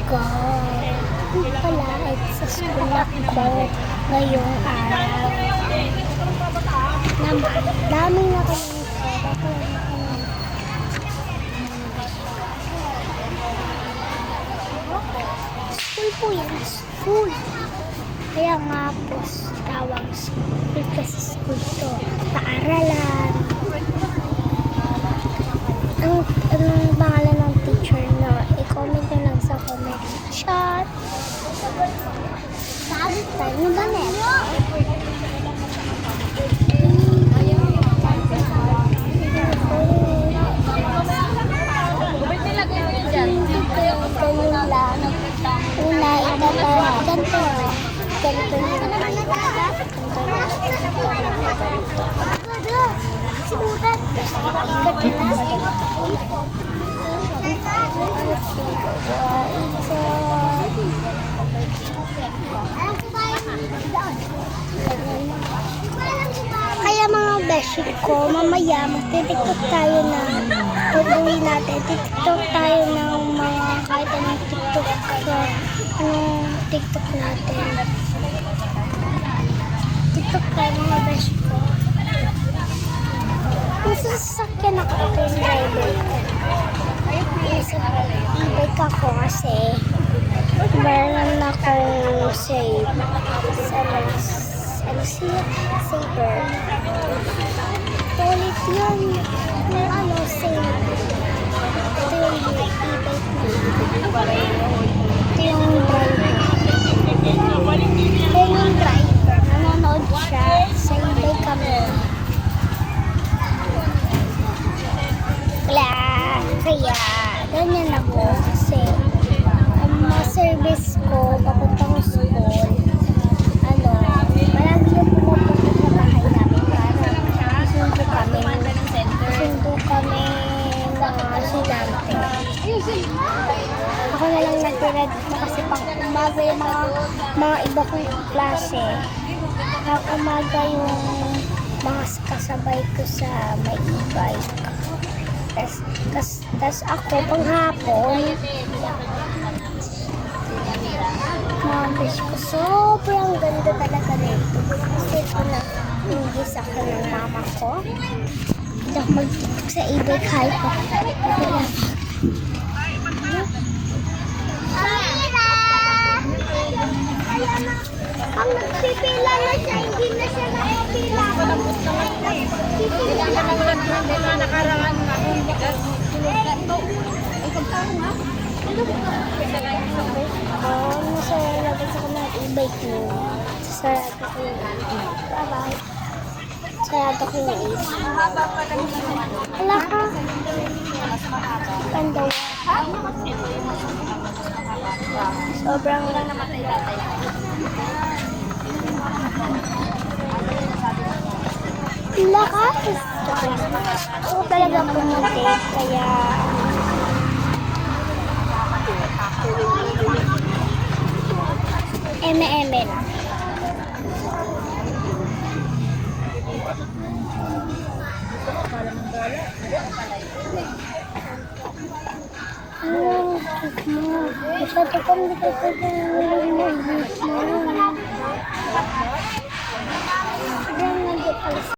God! Yung pala, sa school ako ngayong araw. Daming nakinig ko. School po yan. School. Kaya nga po tawag school kasi school to. Paaralan. Anong pangalan ng teacher na? I-comment nyo lang sa comment section. Sabi tayo. Ano ba neto? Una, ganito Kaya mga beshi ko, mamaya magtitiktok tayo na pag-uwi natin. Tiktok tayo ng mga kahit anong tiktok sa tiktok natin. Tiktok tayo mga beshi ko. Kung sasakyan ako, ito yung driver ko. E-bike ako kasi meron akong save. Saver. Ito ulit yun. Yung save. Ito yung e-bike ko. Ito yung driver. Ito yung driver. Nanonood siya sa e-bike kami. Kaya ganyan ako kasi ang mga service ko papuntang school palagi yung pumupunta sa bahay namin para sundo kami mga estudyante. Ako na lang natira dito kasi pang umaga yung mga iba kong klase. Pang umaga yung mga kasabay ko sa may e-bike. Tas ako panghapon mga besh ko sobrang ganda talaga nito kasi ito na ingis ako ng mama ko. Hindi ako mag-tiktok sa e-bike kahit pa ang nagpipila na siya, hindi na siya nakapila. Pipila na mga nakarangan na akong bigas. Ay, pagkaroon nga. Nasarado sa kanang e-bike mo. Sarado ko yung bye-bye. Sarado ko yung e-bike. Wala ka. Pandaw. Sobrang lang namatay dati. Lakas. Ako talaga pumunti, kaya eme-eme lang. Masyado kang dito sa mga